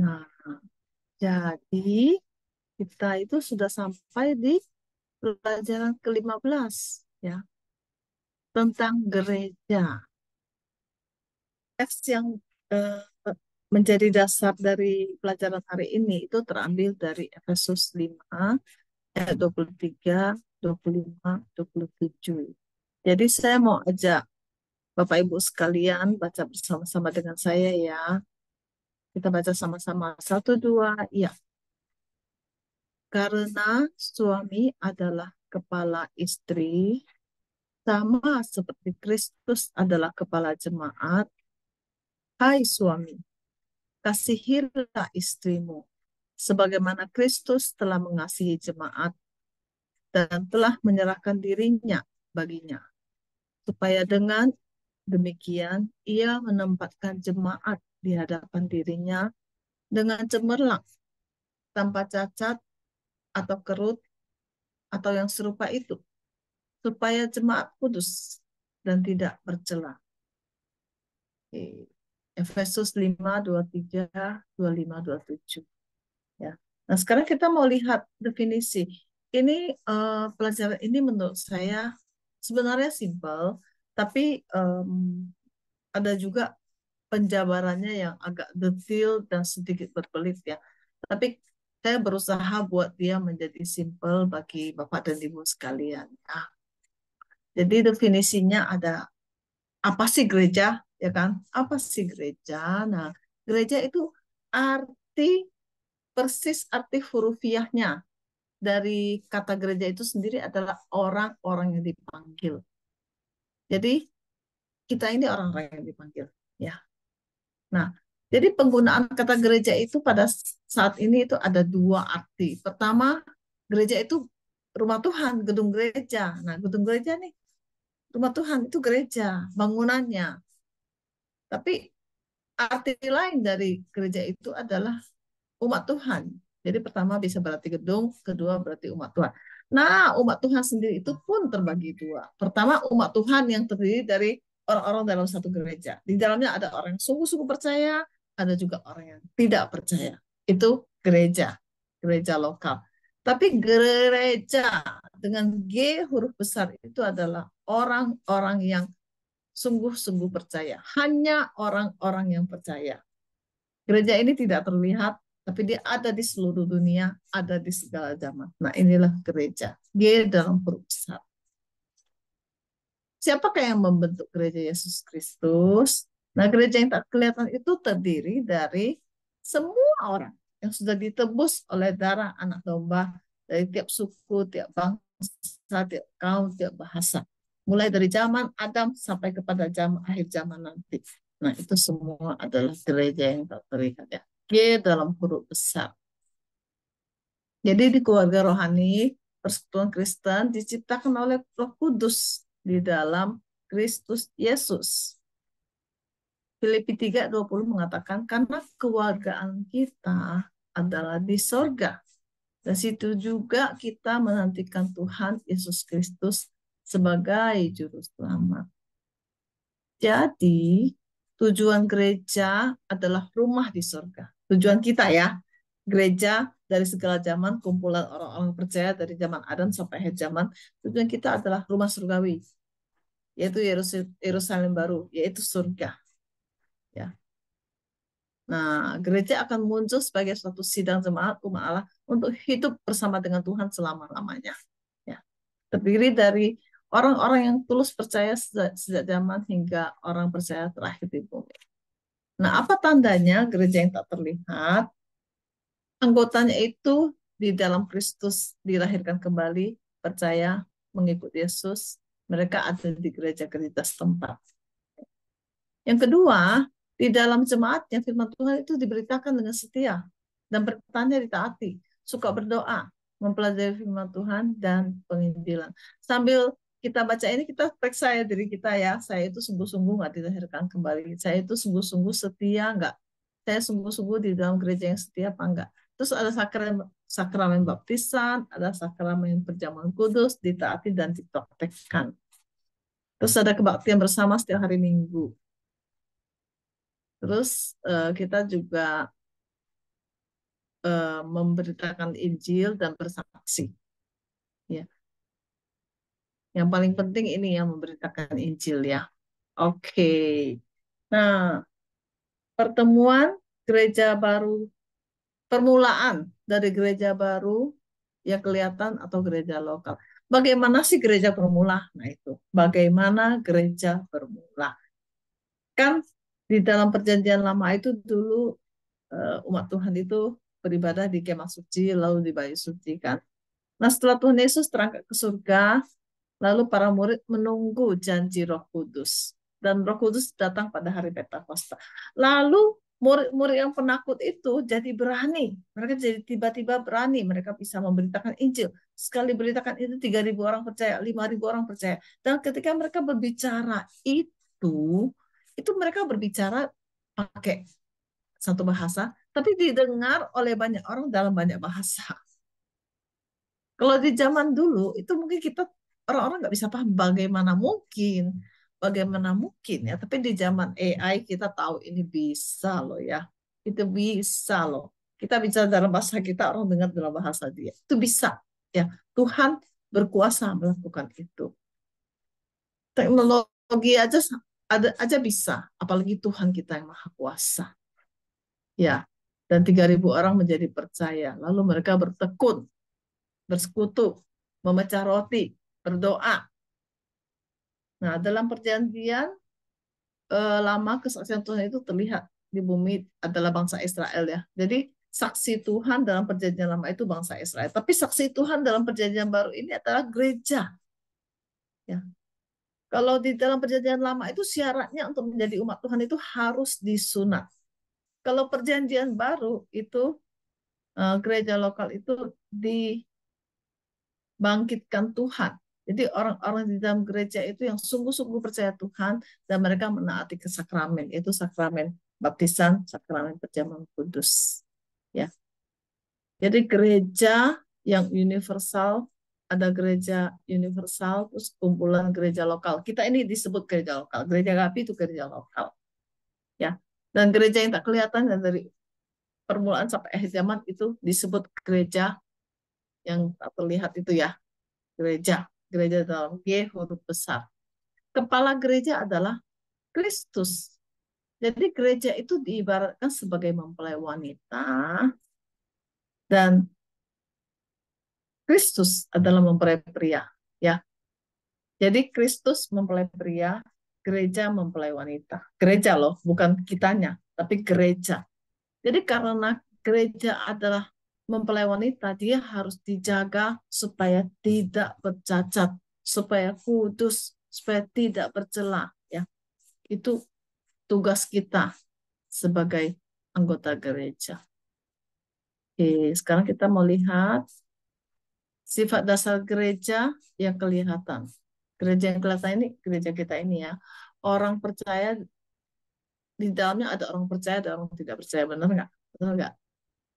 Nah, jadi kita itu sudah sampai di pelajaran ke-15 ya, tentang gereja. Teks yang eh, menjadi dasar dari pelajaran hari ini itu terambil dari Efesus 5 ayat 23, 25, 27. Jadi saya mau ajak Bapak Ibu sekalian baca bersama-sama dengan saya ya. Kita baca sama-sama. Satu, dua, ya. Karena suami adalah kepala istri, sama seperti Kristus adalah kepala jemaat. Hai suami, kasihilah istrimu, sebagaimana Kristus telah mengasihi jemaat dan telah menyerahkan dirinya baginya, supaya dengan demikian ia menempatkan jemaat di hadapan dirinya dengan cemerlang, tanpa cacat atau kerut atau yang serupa itu, supaya jemaat kudus dan tidak bercela. Efesus 5, 23, 25, 27. Ya. Nah, sekarang kita mau lihat definisi. Ini pelajaran ini menurut saya sebenarnya simpel, tapi ada juga penjabarannya yang agak detail dan sedikit berbelit ya. Tapi saya berusaha buat dia menjadi simpel bagi Bapak dan Ibu sekalian. Nah, jadi definisinya ada apa sih gereja, ya kan? Apa sih gereja? Nah, gereja itu arti persis arti hurufiahnya dari kata gereja itu sendiri adalah orang-orang yang dipanggil. Jadi kita ini orang-orang yang dipanggil, ya. Nah, jadi penggunaan kata gereja itu pada saat ini itu ada dua arti. Pertama, gereja itu rumah Tuhan, gedung gereja. Nah, gedung gereja nih, rumah Tuhan itu gereja, bangunannya. Tapi arti lain dari gereja itu adalah umat Tuhan. Jadi pertama bisa berarti gedung, kedua berarti umat Tuhan. Nah, umat Tuhan sendiri itu pun terbagi dua. Pertama, umat Tuhan yang terdiri dari orang-orang dalam satu gereja. Di dalamnya ada orang yang sungguh-sungguh percaya, ada juga orang yang tidak percaya. Itu gereja, gereja lokal. Tapi gereja dengan G huruf besar itu adalah orang-orang yang sungguh-sungguh percaya. Hanya orang-orang yang percaya. Gereja ini tidak terlihat, tapi dia ada di seluruh dunia, ada di segala zaman. Nah, inilah gereja. G dalam huruf besar. Siapakah yang membentuk gereja Yesus Kristus? Nah, gereja yang tak kelihatan itu terdiri dari semua orang yang sudah ditebus oleh darah anak domba dari tiap suku, tiap bangsa, tiap kaum, tiap bahasa. Mulai dari zaman Adam sampai kepada zaman akhir zaman nanti. Nah, itu semua adalah gereja yang tak terlihat ya. G dalam huruf besar. Jadi di keluarga rohani, persekutuan Kristen diciptakan oleh Roh Kudus di dalam Kristus Yesus. Filipi 3:20 mengatakan, karena kewargaan kita adalah di sorga. Dan situ juga kita menantikan Tuhan Yesus Kristus sebagai Juru Selamat. Jadi, tujuan gereja adalah rumah di sorga. Tujuan kita ya, gereja dari segala zaman, kumpulan orang-orang percaya dari zaman Adam sampai akhir zaman. Tujuan kita adalah rumah surgawi, yaitu Yerusalem baru, yaitu surga. Ya. Nah, gereja akan muncul sebagai suatu sidang jemaat umat Allah untuk hidup bersama dengan Tuhan selama-lamanya. Ya. Terdiri dari orang-orang yang tulus percaya sejak zaman hingga orang percaya terakhir di bumi. Nah, apa tandanya gereja yang tak terlihat? Anggotanya itu di dalam Kristus dilahirkan kembali, percaya, mengikut Yesus. Mereka ada di gereja-gereja setempat. Yang kedua, di dalam jemaatnya firman Tuhan itu diberitakan dengan setia dan bertanya ditaati, suka berdoa, mempelajari firman Tuhan dan penginjilan. Sambil kita baca ini kita periksa ya diri kita ya, saya itu sungguh-sungguh nggak dilahirkan kembali, saya itu sungguh-sungguh setia nggak, saya sungguh-sungguh di dalam gereja yang setia apa enggak. Terus ada sakramen, sakramen baptisan, ada sakramen perjamuan kudus, ditaati dan dipraktekkan. Terus ada kebaktian bersama setiap hari Minggu. Terus kita juga memberitakan Injil dan bersaksi. Ya, yang paling penting ini yang memberitakan Injil ya. Oke. Nah, pertemuan gereja baru, permulaan dari gereja baru yang kelihatan atau gereja lokal. Bagaimana sih gereja bermula? Nah itu, bagaimana gereja bermula? Kan di dalam perjanjian lama itu dulu umat Tuhan itu beribadah di kemah suci, lalu di bait suci kan. Nah setelah Tuhan Yesus terangkat ke surga, lalu para murid menunggu janji Roh Kudus. Dan Roh Kudus datang pada hari Pentakosta. Lalu murid-murid yang penakut itu jadi berani. Mereka jadi tiba-tiba berani. Mereka bisa memberitakan Injil. Sekali beritakan itu 3.000 orang percaya, 5.000 orang percaya. Dan ketika mereka berbicara itu mereka berbicara pakai satu bahasa, tapi didengar oleh banyak orang dalam banyak bahasa. Kalau di zaman dulu itu mungkin kita orang-orang nggak bisa paham bagaimana mungkin ya. Tapi di zaman AI kita tahu ini bisa loh ya, itu bisa loh. Kita bicara dalam bahasa kita, orang dengar dalam bahasa dia. Itu bisa ya. Tuhan berkuasa melakukan itu. Teknologi aja bisa, apalagi Tuhan kita yang maha kuasa. Ya, dan 3.000 orang menjadi percaya. Lalu mereka bertekun, bersekutu, memecah roti, berdoa. Nah, dalam perjanjian lama kesaksian Tuhan itu terlihat di bumi adalah bangsa Israel ya. Jadi saksi Tuhan dalam perjanjian lama itu bangsa Israel. Tapi saksi Tuhan dalam perjanjian baru ini adalah gereja. Ya. Kalau di dalam perjanjian lama itu syaratnya untuk menjadi umat Tuhan itu harus disunat. Kalau perjanjian baru itu gereja lokal itu dibangkitkan Tuhan. Jadi orang-orang di dalam gereja itu yang sungguh-sungguh percaya Tuhan dan mereka menaati ke sakramen, yaitu sakramen baptisan, sakramen perjamuan kudus. Ya. Jadi gereja yang universal, ada gereja universal, terus kumpulan gereja lokal. Kita ini disebut gereja lokal. Gereja GAPI itu gereja lokal. Ya. Dan gereja yang tak kelihatan dan dari permulaan sampai akhir zaman itu disebut gereja yang tak terlihat itu ya. Gereja dalam G huruf besar. Kepala gereja adalah Kristus. Jadi gereja itu diibaratkan sebagai mempelai wanita dan Kristus adalah mempelai pria. Ya, jadi Kristus mempelai pria, gereja mempelai wanita. Gereja loh, bukan kitanya, tapi gereja. Jadi karena gereja adalah mempelai wanita, dia harus dijaga supaya tidak bercacat, supaya kudus, supaya tidak bercela. Ya, itu tugas kita sebagai anggota gereja. Oke, sekarang kita mau lihat sifat dasar gereja yang kelihatan. Gereja yang kelihatan ini, gereja kita ini ya. Orang percaya, di dalamnya ada orang percaya, ada orang tidak percaya. Benar nggak? Benar nggak,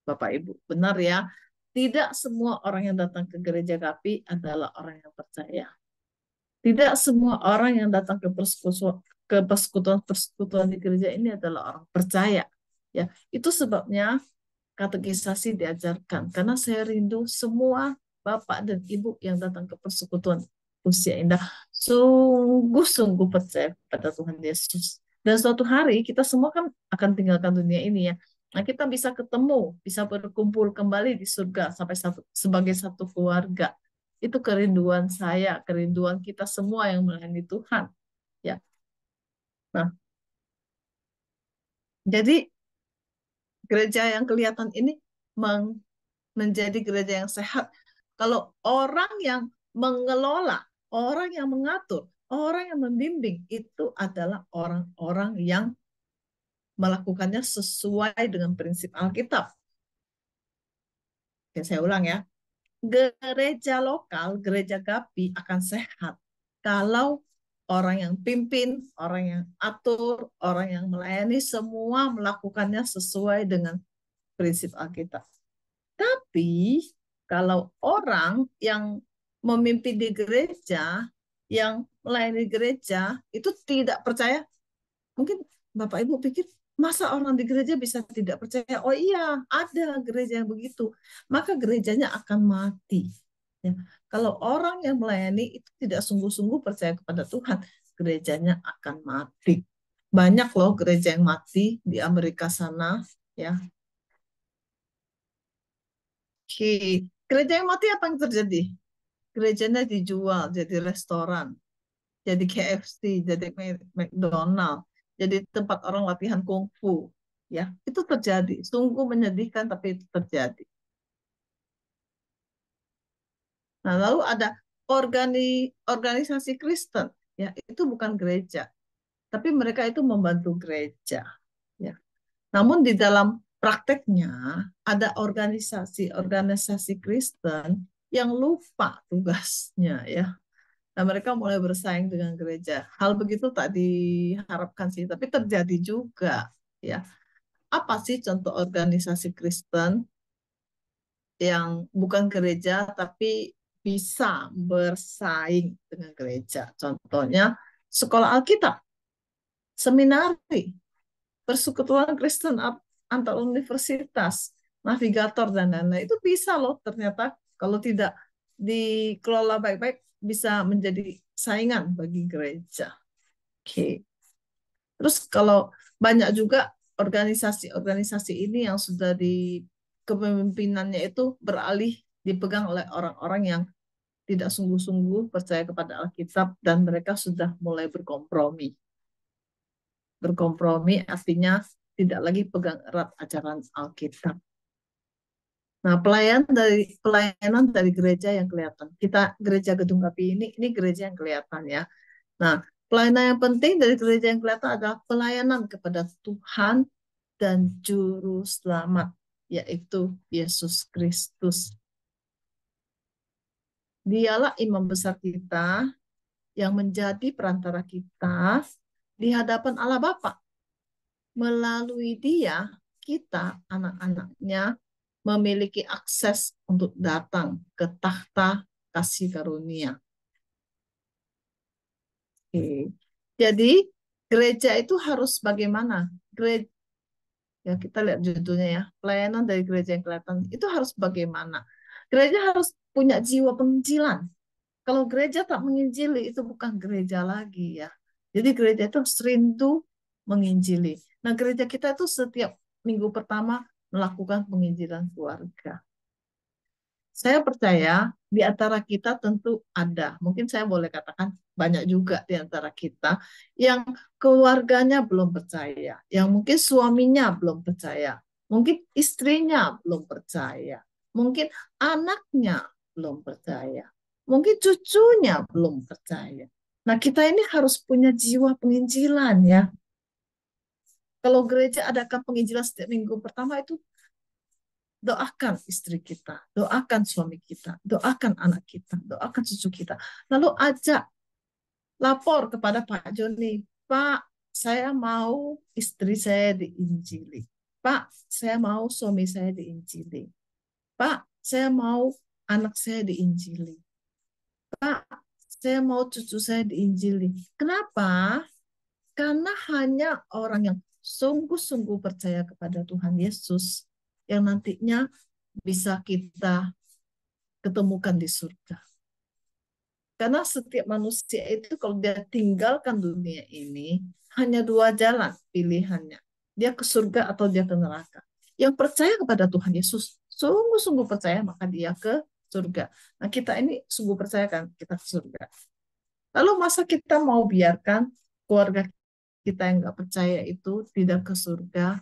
Bapak Ibu? Benar ya. Tidak semua orang yang datang ke gereja KAPI adalah orang yang percaya. Tidak semua orang yang datang ke persekutuan di gereja ini adalah orang percaya. Ya, itu sebabnya katekisasi diajarkan. Karena saya rindu semua Bapak dan Ibu yang datang ke persekutuan usia indah sungguh-sungguh percaya pada Tuhan Yesus. Dan suatu hari kita semua kan akan tinggalkan dunia ini ya. Nah, kita bisa ketemu, bisa berkumpul kembali di surga sampai sebagai satu keluarga. Itu kerinduan saya, kerinduan kita semua yang melayani Tuhan. Ya. Nah, jadi gereja yang kelihatan ini menjadi gereja yang sehat. Kalau orang yang mengelola, orang yang mengatur, orang yang membimbing, itu adalah orang-orang yang melakukannya sesuai dengan prinsip Alkitab. Oke, saya ulang ya. Gereja lokal, gereja GAPI akan sehat kalau orang yang pimpin, orang yang atur, orang yang melayani semua melakukannya sesuai dengan prinsip Alkitab. Tapi kalau orang yang memimpin di gereja, yang melayani gereja, itu tidak percaya, mungkin Bapak Ibu pikir, Masa orang di gereja bisa tidak percaya? Oh iya, ada gereja yang begitu. Maka gerejanya akan mati. Ya. Kalau orang yang melayani itu tidak sungguh-sungguh percaya kepada Tuhan, gerejanya akan mati. Banyak loh gereja yang mati di Amerika sana. Ya, oke. Gereja yang mati apa yang terjadi? Gerejanya dijual jadi restoran, jadi KFC, jadi McDonald, jadi tempat orang latihan kungfu. Ya, itu terjadi. Sungguh menyedihkan, tapi itu terjadi. Nah, lalu ada organisasi Kristen, ya, itu bukan gereja, tapi mereka itu membantu gereja. Ya. Namun di dalam prakteknya ada organisasi-organisasi Kristen yang lupa tugasnya, ya. Nah, mereka mulai bersaing dengan gereja. Hal begitu tak diharapkan sih, tapi terjadi juga, ya. Apa sih contoh organisasi Kristen yang bukan gereja tapi bisa bersaing dengan gereja? Contohnya sekolah Alkitab, seminari, persekutuan Kristen antar universitas, navigator dan lain-lain. Itu bisa loh ternyata kalau tidak dikelola baik-baik bisa menjadi saingan bagi gereja. Oke. Terus kalau banyak juga organisasi-organisasi ini yang sudah di kepemimpinannya itu beralih dipegang oleh orang-orang yang tidak sungguh-sungguh percaya kepada Alkitab dan mereka sudah mulai berkompromi. Berkompromi artinya tidak lagi pegang erat ajaran Alkitab. Nah, pelayanan dari gereja yang kelihatan. Kita gereja Gedung Kapi ini gereja yang kelihatan ya. Nah, pelayanan yang penting dari gereja yang kelihatan adalah pelayanan kepada Tuhan dan Juru Selamat, yaitu Yesus Kristus. Dialah imam besar kita yang menjadi perantara kita di hadapan Allah Bapa. Melalui dia, kita, anak-anaknya, memiliki akses untuk datang ke takhta kasih karunia. Oke. Jadi, gereja itu harus bagaimana? Gereja, ya kita lihat judulnya ya, pelayanan dari gereja yang kelihatan itu harus bagaimana? Gereja harus punya jiwa penginjilan. Kalau gereja tak menginjili, itu bukan gereja lagi ya. Jadi gereja itu harus rindu menginjili. Nah, gereja kita itu setiap minggu pertama melakukan penginjilan keluarga. Saya percaya di antara kita tentu ada, mungkin saya boleh katakan banyak juga di antara kita yang keluarganya belum percaya, yang mungkin suaminya belum percaya, mungkin istrinya belum percaya, mungkin anaknya belum percaya, mungkin cucunya belum percaya. Nah, kita ini harus punya jiwa penginjilan ya. Kalau gereja adakan penginjilan setiap minggu pertama itu doakan istri kita, doakan suami kita, doakan anak kita, doakan cucu kita. Lalu ajak lapor kepada Pak Joni, Pak, saya mau istri saya diinjili. Pak, saya mau suami saya diinjili. Pak, saya mau anak saya diinjili. Pak, saya mau cucu saya diinjili. Kenapa? Karena hanya orang yang sungguh-sungguh percaya kepada Tuhan Yesus yang nantinya bisa kita ketemukan di surga. Karena setiap manusia itu kalau dia tinggalkan dunia ini, hanya dua jalan pilihannya. Dia ke surga atau dia ke neraka. Yang percaya kepada Tuhan Yesus, sungguh-sungguh percaya, maka dia ke surga. Nah, kita ini sungguh percaya kan kita ke surga. Lalu masa kita mau biarkan keluarga kita yang nggak percaya itu tidak ke surga?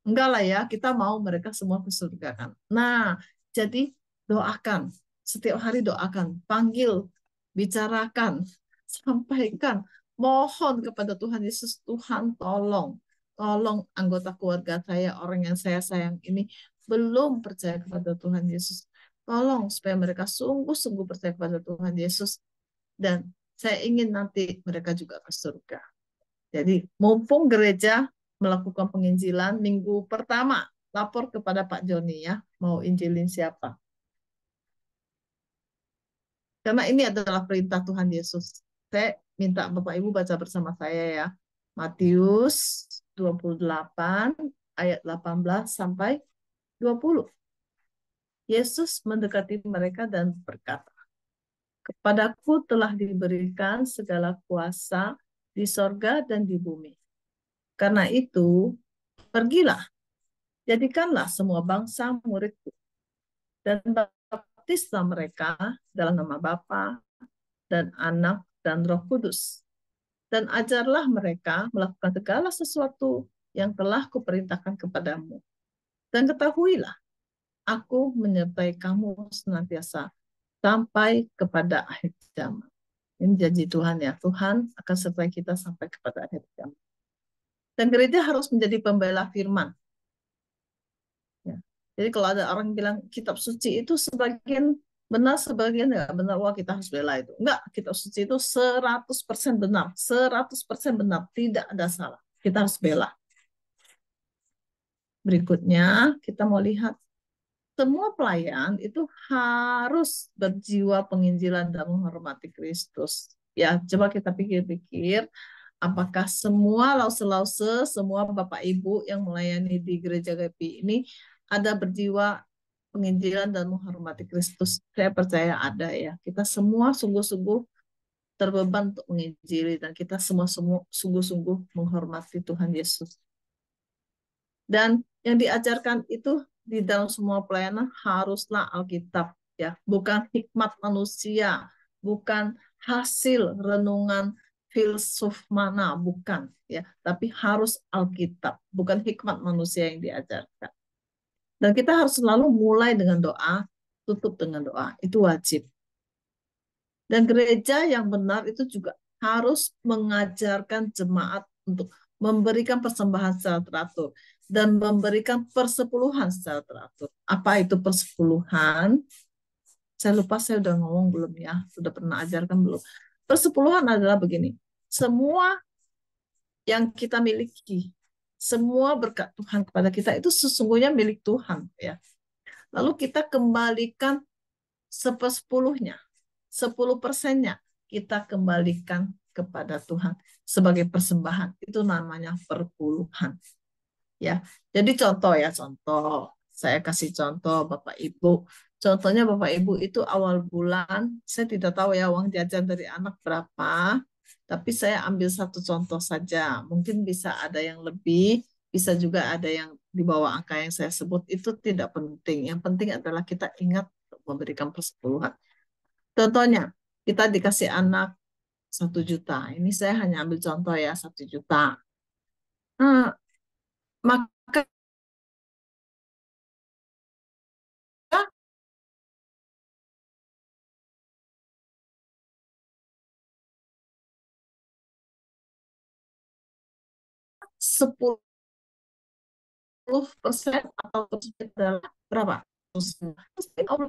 Enggak lah ya, kita mau mereka semua ke surga kan. Nah, jadi doakan, setiap hari doakan, panggil, bicarakan, sampaikan, mohon kepada Tuhan Yesus, Tuhan tolong, tolong anggota keluarga saya, orang yang saya sayang ini belum percaya kepada Tuhan Yesus. Tolong supaya mereka sungguh-sungguh percaya kepada Tuhan Yesus dan saya ingin nanti mereka juga ke surga. Jadi, mumpung gereja melakukan penginjilan minggu pertama, lapor kepada Pak Joni ya, mau injilin siapa. Karena ini adalah perintah Tuhan Yesus. Saya minta Bapak Ibu baca bersama saya ya. Matius 28 ayat 18 sampai 20. Yesus mendekati mereka dan berkata, "Kepadaku telah diberikan segala kuasa di sorga dan di bumi. Karena itu, pergilah, jadikanlah semua bangsa muridku, dan baptislah mereka dalam nama Bapa dan Anak dan Roh Kudus. Dan ajarlah mereka melakukan segala sesuatu yang telah kuperintahkan kepadamu. Dan ketahuilah, aku menyertai kamu senantiasa sampai kepada akhir zaman." Ini janji Tuhan ya. Tuhan akan sertai kita sampai kepada akhir zaman. Dan gereja harus menjadi pembela firman. Ya. Jadi kalau ada orang bilang kitab suci itu sebagian benar, sebagian nggak benar, wah kita harus bela itu. Enggak, kitab suci itu 100% benar. 100% benar. Tidak ada salah. Kita harus bela. Berikutnya, kita mau lihat semua pelayan itu harus berjiwa penginjilan dan menghormati Kristus. Ya, coba kita pikir-pikir, apakah semua lause-lause, semua Bapak Ibu yang melayani di Gereja GPI ini ada berjiwa penginjilan dan menghormati Kristus? Saya percaya ada ya. Kita semua sungguh-sungguh terbeban untuk menginjili dan kita semua sungguh-sungguh menghormati Tuhan Yesus. Dan yang diajarkan itu di dalam semua pelayanan haruslah Alkitab, ya, bukan hikmat manusia, bukan hasil renungan filsuf mana, bukan, ya, tapi harus Alkitab, bukan hikmat manusia yang diajarkan. Dan kita harus selalu mulai dengan doa, tutup dengan doa, itu wajib. Dan gereja yang benar itu juga harus mengajarkan jemaat untuk memberikan persembahan secara teratur dan memberikan persepuluhan secara teratur. Apa itu persepuluhan? Saya lupa, saya udah ngomong belum ya? Sudah pernah ajarkan belum? Persepuluhan adalah begini, semua yang kita miliki, semua berkat Tuhan kepada kita itu sesungguhnya milik Tuhan, ya. Lalu kita kembalikan sepersepuluhnya, 10%-nya kita kembalikan kepada Tuhan sebagai persembahan. Itu namanya perpuluhan. Ya, jadi contoh ya, contoh. Saya kasih contoh Bapak Ibu. Contohnya Bapak Ibu itu awal bulan, saya tidak tahu ya uang jajan dari anak berapa, tapi saya ambil satu contoh saja. Mungkin bisa ada yang lebih, bisa juga ada yang di bawah angka yang saya sebut. Itu tidak penting. Yang penting adalah kita ingat untuk memberikan persepuluhan. Contohnya, kita dikasih anak 1 juta. Ini saya hanya ambil contoh ya, 1 juta. Nah, maka 10% atau adalah berapa?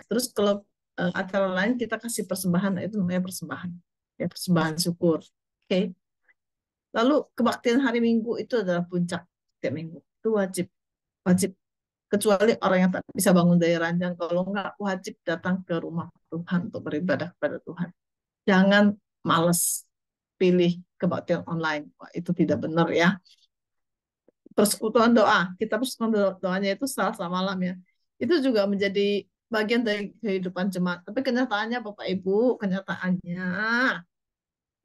Terus kalau acara lain kita kasih persembahan, itu namanya persembahan. Ya, persembahan syukur. Oke. Lalu kebaktian hari Minggu itu adalah puncak setiap minggu. Itu wajib. Wajib. Kecuali orang yang tak bisa bangun dari ranjang. Kalau enggak, wajib datang ke rumah Tuhan untuk beribadah kepada Tuhan. Jangan males pilih kebaktian online. Wah, itu tidak benar ya. Persekutuan doa, kita persekutuan doanya itu Selasa malam ya. Itu juga menjadi bagian dari kehidupan jemaat. Tapi kenyataannya Bapak Ibu, kenyataannya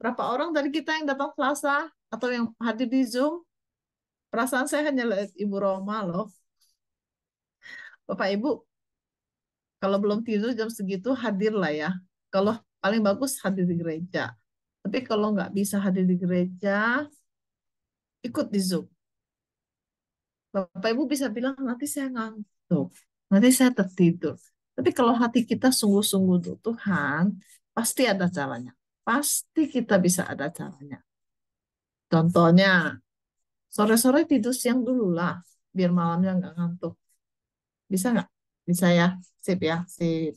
berapa orang dari kita yang datang Selasa atau yang hadir di Zoom? Perasaan saya hanya lihat Ibu Roma loh. Bapak Ibu, kalau belum tidur jam segitu hadirlah ya. Kalau paling bagus hadir di gereja. Tapi kalau nggak bisa hadir di gereja, ikut di Zoom. Bapak Ibu bisa bilang, nanti saya ngantuk, nanti saya tertidur. Tapi kalau hati kita sungguh-sungguh untuk Tuhan, pasti ada caranya. Pasti kita bisa ada caranya. Contohnya, sore-sore tidur siang dulu lah, biar malamnya nggak ngantuk. Bisa nggak? Bisa ya, sip ya, sip.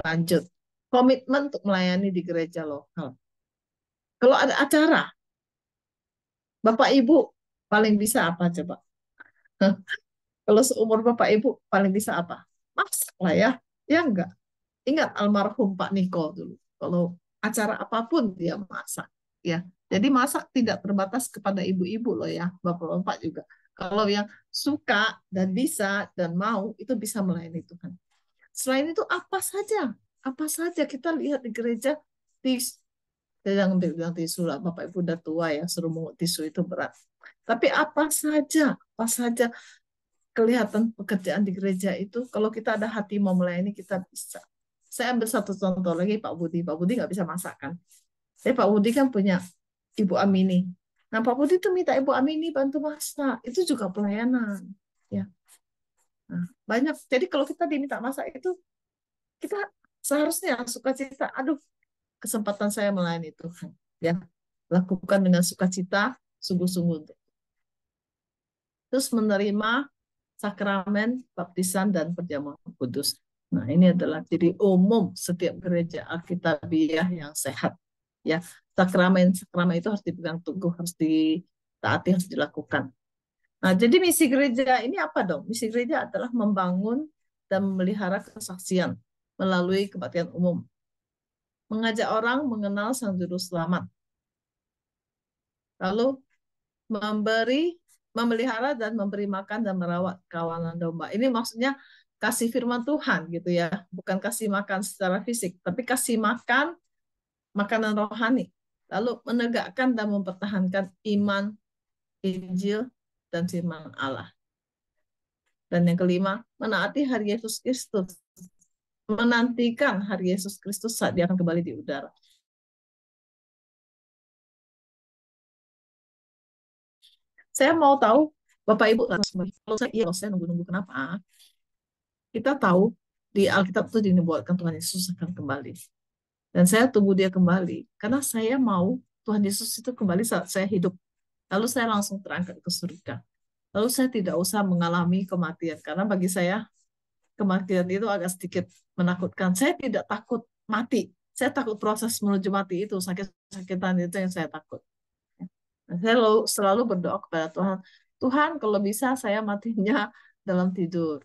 Lanjut. Komitmen untuk melayani di gereja lokal. Kalau ada acara, Bapak Ibu paling bisa apa coba? Kalau seumur Bapak Ibu paling bisa apa? Masak lah ya. Ya enggak? Ingat almarhum Pak Niko dulu. Kalau acara apapun dia masak. Ya. Jadi masak tidak terbatas kepada ibu-ibu loh ya, bapak-bapak juga. Kalau yang suka dan bisa dan mau, itu bisa melayani Tuhan. Selain itu apa saja kita lihat di gereja, di jangan bilang tisu lah, bapak ibu udah tua ya, suruh mungut tisu itu berat. Tapi apa saja kelihatan pekerjaan di gereja itu, kalau kita ada hati mau melayani, kita bisa. Saya ambil satu contoh lagi, Pak Budi. Pak Budi nggak bisa masak kan? Tapi Pak Budi kan punya Ibu Amini. Nah, Pak Budi tuh minta Ibu Amini bantu masak. Itu juga pelayanan. Ya, nah, banyak. Jadi kalau kita diminta masak itu, kita seharusnya sukacita. Aduh, kesempatan saya melayani Tuhan. Ya, lakukan dengan sukacita, sungguh-sungguh. Terus menerima sakramen, baptisan, dan perjamuan kudus. Nah, ini adalah ciri umum setiap gereja Alkitabiah yang sehat. Ya, sakramen itu harus dipegang teguh, harus ditaati, harus dilakukan. Nah, jadi misi gereja ini apa dong? Misi gereja adalah membangun dan memelihara kesaksian melalui kebaktian umum, mengajak orang mengenal Sang Juru Selamat, lalu memberi, memelihara dan memberi makan dan merawat kawanan domba. Ini maksudnya kasih firman Tuhan gitu ya, bukan kasih makan secara fisik, tapi kasih makan makanan rohani. Lalu menegakkan dan mempertahankan iman, Injil, dan firman Allah. Dan yang kelima, menaati hari Yesus Kristus. Menantikan hari Yesus Kristus saat dia akan kembali di udara. Saya mau tahu, Bapak Ibu, kalau saya nunggu-nunggu kenapa? Kita tahu di Alkitab itu dinubuatkan Tuhan Yesus akan kembali. Dan saya tunggu dia kembali. Karena saya mau Tuhan Yesus itu kembali saat saya hidup. Lalu saya langsung terangkat ke surga. Lalu saya tidak usah mengalami kematian. Karena bagi saya, kematian itu agak sedikit menakutkan. Saya tidak takut mati. Saya takut proses menuju mati itu. Sakit-sakitan itu yang saya takut. Saya selalu berdoa kepada Tuhan. Tuhan, kalau bisa saya matinya dalam tidur.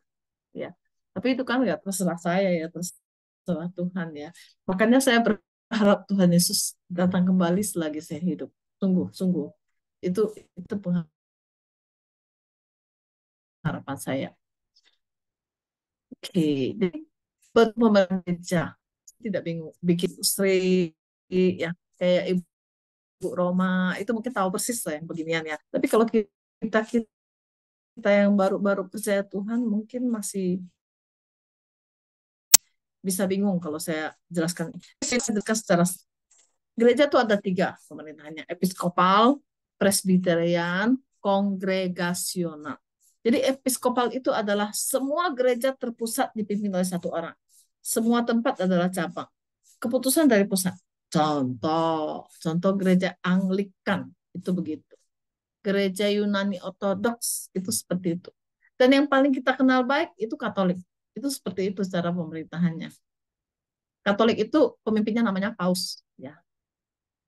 Ya, tapi itu kan nggak terserah saya ya, terserah Tuhan ya. Makanya saya berharap Tuhan Yesus datang kembali selagi saya hidup. Sungguh, sungguh. Itu pengharapan saya. Oke, jadi buat pemerintah tidak bingung bikin Sri ya kayak Ibu Roma itu mungkin tahu persis lah yang beginian ya. Tapi kalau kita kita yang baru-baru percaya Tuhan mungkin masih bisa bingung kalau saya jelaskan. Saya jelaskan secara gereja itu ada tiga pemerintahannya, episkopal, presbiterian, kongregasional. Jadi episkopal itu adalah semua gereja terpusat dipimpin oleh satu orang. Semua tempat adalah cabang. Keputusan dari pusat. Contoh gereja Anglikan itu begitu. Gereja Yunani Ortodoks itu seperti itu. Dan yang paling kita kenal baik itu Katolik. Itu seperti itu secara pemerintahannya. Katolik itu pemimpinnya namanya paus, ya.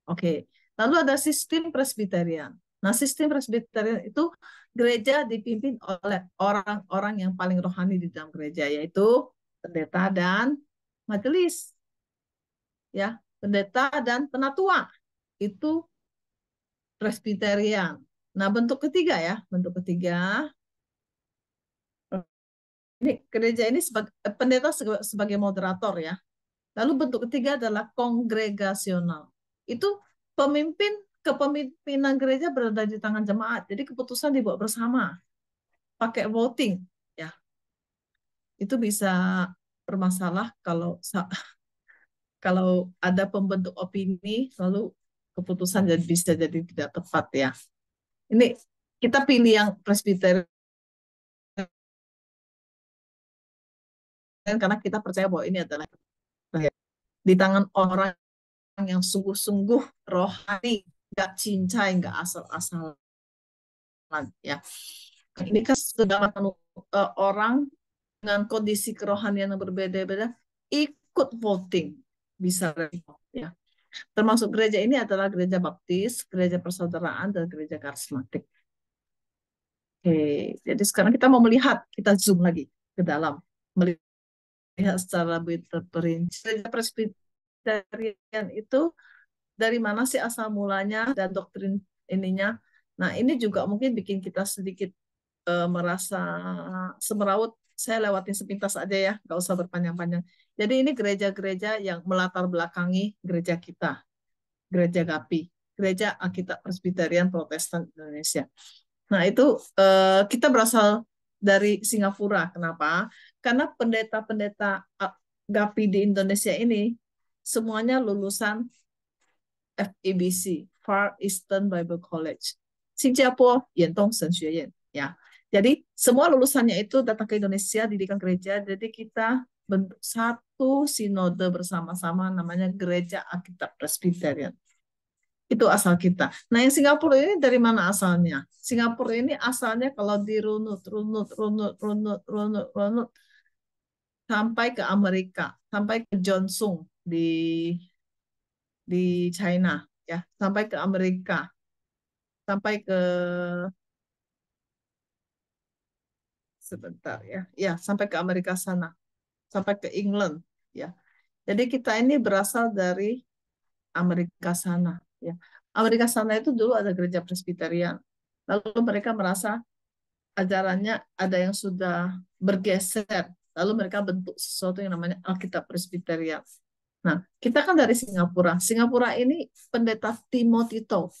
Oke. Lalu ada sistem presbiterian. Nah, sistem presbiterian itu gereja dipimpin oleh orang-orang yang paling rohani di dalam gereja, yaitu pendeta dan majelis. Ya, pendeta dan penatua. Itu presbiterian. Nah, bentuk ketiga ya, bentuk ketiga ini gereja ini sebagai pendeta sebagai moderator ya. Lalu bentuk ketiga adalah kongregasional. Itu kepemimpinan gereja berada di tangan jemaat. Jadi keputusan dibuat bersama, pakai voting. Ya, itu bisa bermasalah kalau ada pembentuk opini, lalu keputusan bisa jadi tidak tepat ya. Ini kita pilih yang presbiter karena kita percaya bahwa ini adalah di tangan orang yang sungguh-sungguh rohani, nggak cincai, nggak asal-asalan ya. Ini kan sedang orang dengan kondisi kerohanian yang berbeda-beda ikut voting bisa ya. Termasuk gereja ini adalah gereja baptis, gereja persaudaraan, dan gereja karismatik. Oke, jadi sekarang kita mau melihat, kita zoom lagi ke dalam, melihat secara lebih terperinci. Gereja presbiterian itu dari mana sih asal mulanya dan doktrin ininya. Nah, ini juga mungkin bikin kita sedikit merasa semeraut. Saya lewatin sepintas aja ya, nggak usah berpanjang-panjang. Jadi ini gereja-gereja yang melatar belakangi gereja kita, gereja GAPI, Gereja Alkitab Presbyterian Protestan Indonesia. Nah, itu kita berasal dari Singapura. Kenapa? Karena pendeta-pendeta GAPI di Indonesia ini semuanya lulusan FEBC, Far Eastern Bible College, 新加坡远东神学院 ya. Jadi semua lulusannya itu datang ke Indonesia, didikan gereja. Jadi kita bentuk satu sinode bersama-sama namanya Gereja Alkitab Presbyterian. Itu asal kita. Nah, yang Singapura ini dari mana asalnya? Singapura ini asalnya kalau dirunut, runut sampai ke Amerika, sampai ke Johnson di China, ya, sampai ke Amerika, sampai ke sebentar ya, ya, sampai ke Amerika sana, sampai ke England, ya. Jadi kita ini berasal dari Amerika sana, ya. Amerika sana itu dulu ada gereja Presbyterian. Lalu mereka merasa ajarannya ada yang sudah bergeser. Lalu mereka bentuk sesuatu yang namanya Alkitab Presbyterian. Nah, kita kan dari Singapura. Singapura ini pendeta Timotito.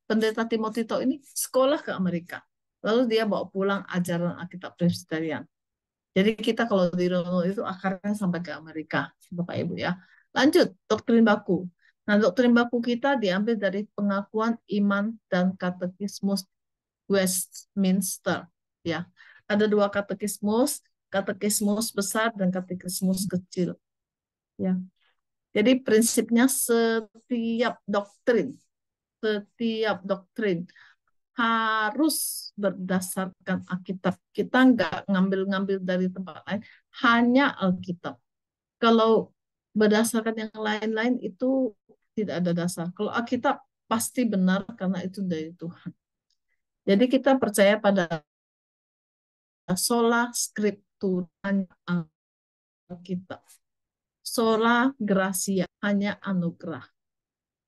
Pendeta Timotito ini sekolah ke Amerika. Lalu dia bawa pulang ajaran Alkitab Presbyterian. Jadi kita kalau di Rono itu akarnya sampai ke Amerika, Bapak Ibu ya. Lanjut, doktrin baku. Nah, doktrin baku kita diambil dari pengakuan iman dan katekismus Westminster. Ya, ada dua katekismus, katekismus besar dan katekismus kecil. Ya, jadi prinsipnya setiap doktrin harus berdasarkan Alkitab. Kita nggak ngambil-ngambil dari tempat lain, hanya Alkitab. Kalau berdasarkan yang lain-lain itu tidak ada dasar. Kalau Alkitab pasti benar karena itu dari Tuhan. Jadi kita percaya pada sola scriptura, hanya Alkitab. Sola gratia, hanya anugerah.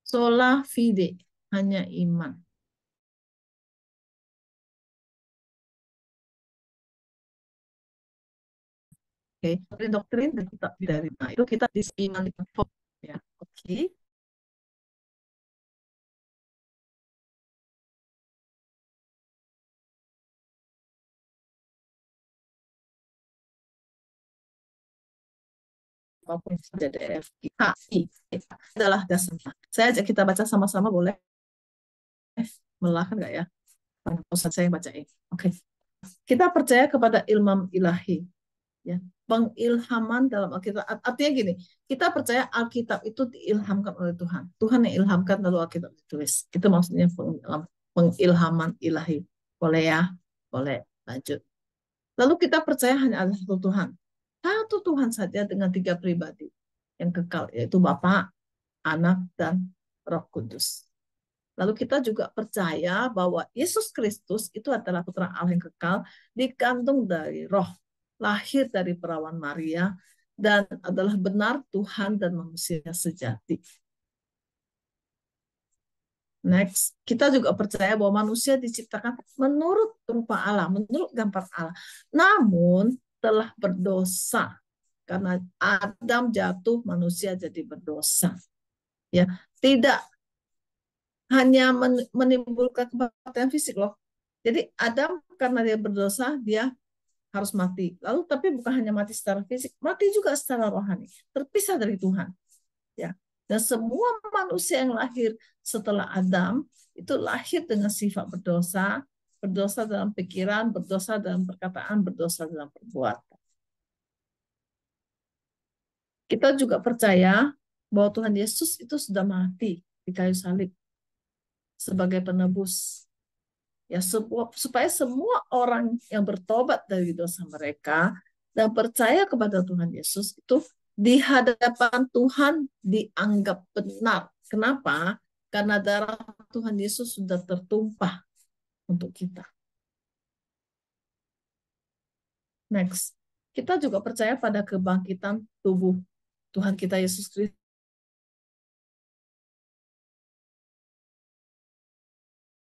Sola fide, hanya iman. Oke, doktrin dan kita dari nah, itu kita di iman ya. Oke. Apapun saja DF, H, I, adalah dasarnya. Saya ajak kita baca sama-sama boleh? Melelahkan nggak ya? Ustaz saya yang bacain. Oke. Kita percaya kepada ilmu ilahi. Ya. Pengilhaman dalam Alkitab. Artinya gini, kita percaya Alkitab itu diilhamkan oleh Tuhan. Tuhan yang ilhamkan lalu Alkitab ditulis. Itu maksudnya pengilhaman ilahi. Boleh ya? Boleh. Lanjut. Lalu kita percaya hanya ada satu Tuhan. Satu Tuhan saja dengan tiga pribadi yang kekal, yaitu Bapa, Anak, dan Roh Kudus. Lalu kita juga percaya bahwa Yesus Kristus itu adalah putra Allah yang kekal, dikandung dari roh, lahir dari perawan Maria, dan adalah benar Tuhan dan manusia sejati. Next, kita juga percaya bahwa manusia diciptakan menurut rupa Allah, menurut gambar Allah. Namun telah berdosa karena Adam jatuh, manusia jadi berdosa. Ya, tidak hanya menimbulkan kematian fisik loh. Jadi Adam karena dia berdosa, dia harus mati. Lalu tapi bukan hanya mati secara fisik, mati juga secara rohani, terpisah dari Tuhan. Ya. Dan semua manusia yang lahir setelah Adam itu lahir dengan sifat berdosa, berdosa dalam pikiran, berdosa dalam perkataan, berdosa dalam perbuatan. Kita juga percaya bahwa Tuhan Yesus itu sudah mati di kayu salib sebagai penebus. Ya, supaya semua orang yang bertobat dari dosa mereka dan percaya kepada Tuhan Yesus itu di hadapan Tuhan dianggap benar. Kenapa? Karena darah Tuhan Yesus sudah tertumpah untuk kita. Next, kita juga percaya pada kebangkitan tubuh Tuhan kita Yesus Kristus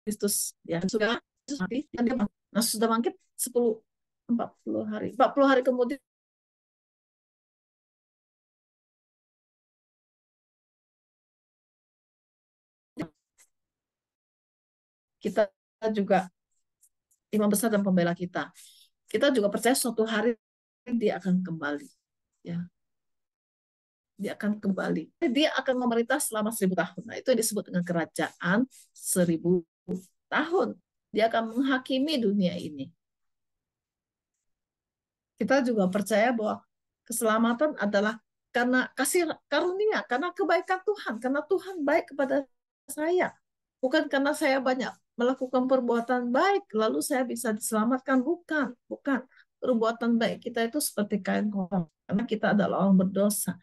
Kristus ya sudah mati dan dia nah, sudah bangkit 10 40 hari 40 hari kemudian kita juga imam besar dan pembela kita juga percaya suatu hari dia akan kembali ya dia akan kembali dia akan memerintah selama 1000 tahun. Nah itu yang disebut dengan kerajaan 1000 tahun. Dia akan menghakimi dunia ini. Kita juga percaya bahwa keselamatan adalah karena kasih karunia, karena kebaikan Tuhan, karena Tuhan baik kepada saya. Bukan karena saya banyak melakukan perbuatan baik, lalu saya bisa diselamatkan. Bukan, bukan. Perbuatan baik kita itu seperti kain kotor, karena kita adalah orang berdosa.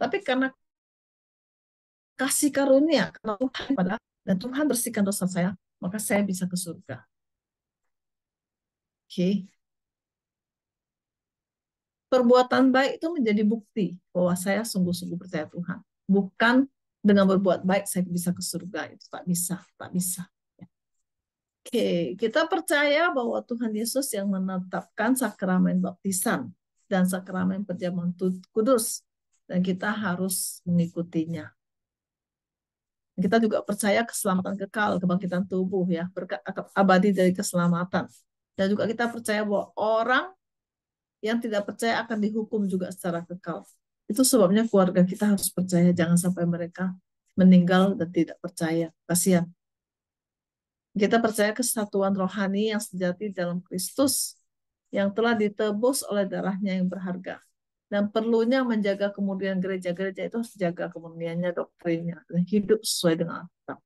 Tapi karena kasih karunia, karena Tuhan pada dan Tuhan bersihkan dosa saya, maka saya bisa ke surga. Oke. Okay. Perbuatan baik itu menjadi bukti bahwa saya sungguh-sungguh percaya Tuhan. Bukan dengan berbuat baik saya bisa ke surga. Itu tak bisa, tak bisa. Oke, kita percaya bahwa Tuhan Yesus yang menetapkan sakramen baptisan dan sakramen perjamuan kudus. Dan kita harus mengikutinya. Kita juga percaya keselamatan kekal, kebangkitan tubuh, ya, berkat abadi dari keselamatan. Dan juga kita percaya bahwa orang yang tidak percaya akan dihukum juga secara kekal. Itu sebabnya keluarga kita harus percaya, jangan sampai mereka meninggal dan tidak percaya. Kasihan. Kita percaya kesatuan rohani yang sejati dalam Kristus yang telah ditebus oleh darahnya yang berharga. Dan perlunya menjaga kemudian gereja-gereja itu harus jaga kemudiannya, doktrinnya, dan hidup sesuai dengan Alkitab.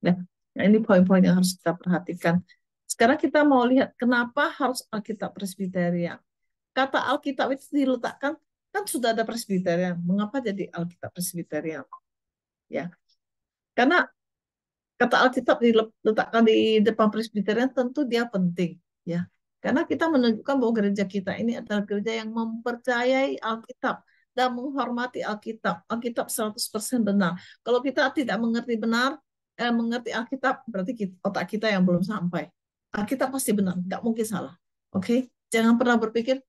Nah, ini poin-poin yang harus kita perhatikan. Sekarang kita mau lihat kenapa harus Alkitab Presbyterian. Kata Alkitab itu diletakkan, kan sudah ada Presbyterian. Mengapa jadi Alkitab Presbyterian? Ya, karena kata Alkitab diletakkan di depan Presbyterian tentu dia penting. Ya, karena kita menunjukkan bahwa gereja kita ini adalah gereja yang mempercayai Alkitab dan menghormati Alkitab. Alkitab 100% benar. Kalau kita tidak mengerti benar, mengerti Alkitab, berarti otak kita yang belum sampai. Alkitab pasti benar, nggak mungkin salah. Oke, jangan pernah berpikir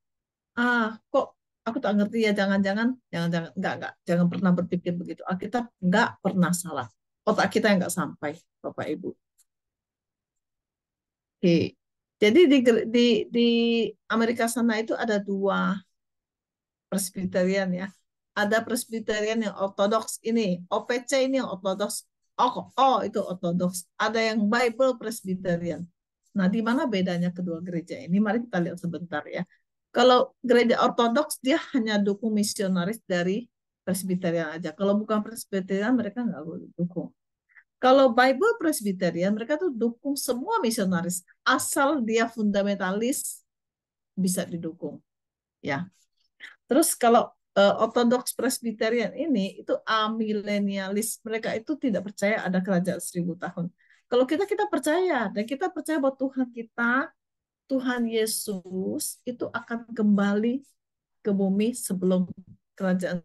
kok aku tak ngerti ya, jangan enggak jangan pernah berpikir begitu. Alkitab enggak pernah salah, otak kita yang enggak sampai, Bapak Ibu. Oke, jadi di Amerika sana itu ada 2 Presbyterian ya. Ada Presbyterian yang ortodoks ini, OPC ini yang ortodoks. Itu ortodoks. Ada yang Bible Presbyterian. Nah, di mana bedanya kedua gereja ini? Mari kita lihat sebentar ya. Kalau gereja ortodoks dia hanya dukung misionaris dari Presbyterian aja. Kalau bukan Presbyterian mereka nggak boleh dukung. Kalau Bible Presbyterian mereka tuh dukung semua misionaris asal dia fundamentalis bisa didukung. Ya. Terus kalau Ortodoks Presbyterian ini itu amilenialis, mereka itu tidak percaya ada kerajaan 1000 tahun. Kalau kita percaya dan kita percaya bahwa Tuhan kita, Tuhan Yesus itu akan kembali ke bumi sebelum kerajaan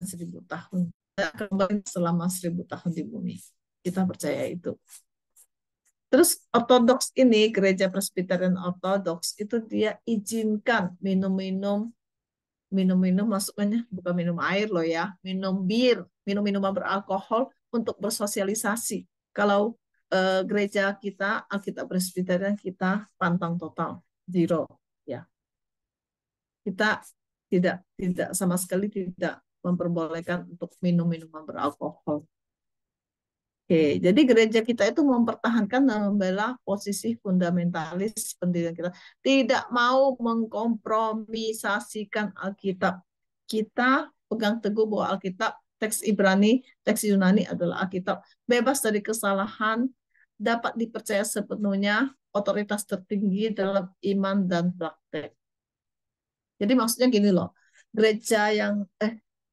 1000 tahun. Dan akan kembali selama 1000 tahun di bumi. Kita percaya itu. Terus Ortodoks ini, gereja Presbyterian Ortodoks itu dia izinkan minum-minum maksudnya bukan minum air loh ya, minum bir, minum minuman beralkohol untuk bersosialisasi. Kalau gereja kita Alkitab Presbyterian kita pantang total, zero ya. Kita tidak sama sekali tidak memperbolehkan untuk minum minuman beralkohol. Oke, jadi gereja kita itu mempertahankan dan membela posisi fundamentalis pendirian kita. Tidak mau mengkompromisasikan Alkitab. Kita pegang teguh bahwa Alkitab, teks Ibrani, teks Yunani adalah Alkitab. Bebas dari kesalahan, dapat dipercaya sepenuhnya, otoritas tertinggi dalam iman dan praktek. Jadi maksudnya gini loh, gereja yang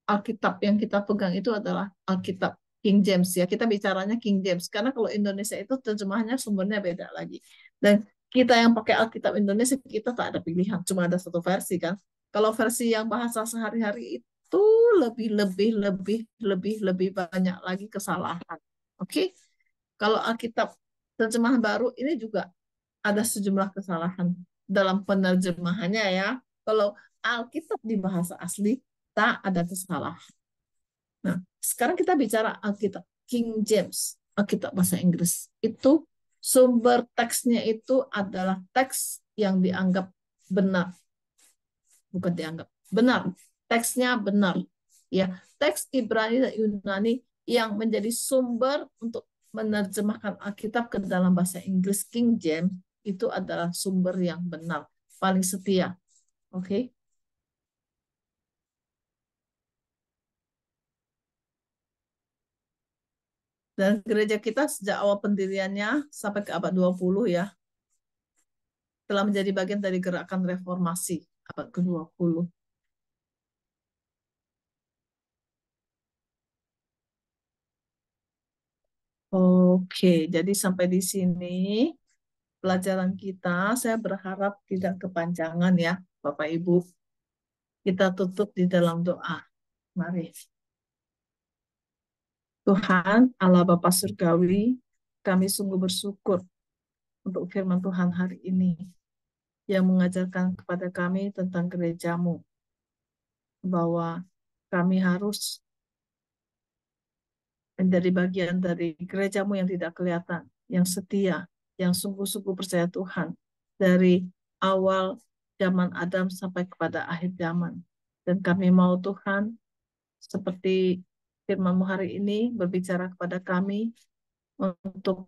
Alkitab yang kita pegang itu adalah Alkitab King James ya. Kita bicaranya King James karena kalau Indonesia itu terjemahannya sumbernya beda lagi. Dan kita yang pakai Alkitab Indonesia kita tak ada pilihan, cuma ada satu versi kan. Kalau versi yang bahasa sehari-hari itu lebih banyak lagi kesalahan. Oke? Kalau Alkitab terjemahan baru ini juga ada sejumlah kesalahan dalam penerjemahannya ya. Kalau Alkitab di bahasa asli tak ada kesalahan. Nah, sekarang kita bicara Alkitab King James, Alkitab bahasa Inggris. Itu sumber teksnya itu adalah teks yang dianggap benar, bukan dianggap benar. Teksnya benar. Ya, teks Ibrani dan Yunani yang menjadi sumber untuk menerjemahkan Alkitab ke dalam bahasa Inggris King James itu adalah sumber yang benar, paling setia. Oke? Okay? Dan gereja kita sejak awal pendiriannya sampai ke abad 20 ya, telah menjadi bagian dari gerakan reformasi abad ke-20. Oke, jadi sampai di sini pelajaran kita. Saya berharap tidak kepanjangan ya, Bapak Ibu. Kita tutup di dalam doa. Mari. Tuhan, Allah Bapa Surgawi, kami sungguh bersyukur untuk firman Tuhan hari ini yang mengajarkan kepada kami tentang gerejamu, bahwa kami harus menjadi bagian dari gerejamu yang tidak kelihatan, yang setia, yang sungguh-sungguh percaya Tuhan dari awal zaman Adam sampai kepada akhir zaman. Dan kami mau Tuhan, seperti firman-Mu hari ini berbicara kepada kami untuk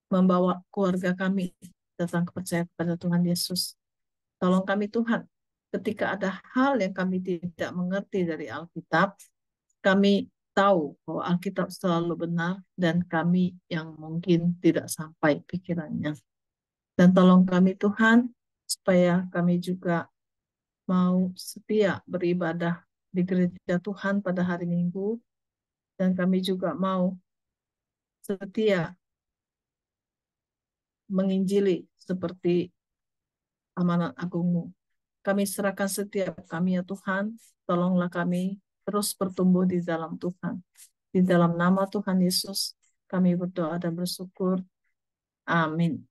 membawa keluarga kami tentang kepercayaan kepada Tuhan Yesus. Tolong kami Tuhan, ketika ada hal yang kami tidak mengerti dari Alkitab, kami tahu bahwa Alkitab selalu benar dan kami yang mungkin tidak sampai pikirannya. Dan tolong kami Tuhan, supaya kami juga mau setia beribadah di gereja Tuhan pada hari Minggu, dan kami juga mau setia menginjili seperti amanat agungmu. Kami serahkan setiap kami ya Tuhan, tolonglah kami terus bertumbuh di dalam Tuhan. Di dalam nama Tuhan Yesus, kami berdoa dan bersyukur. Amin.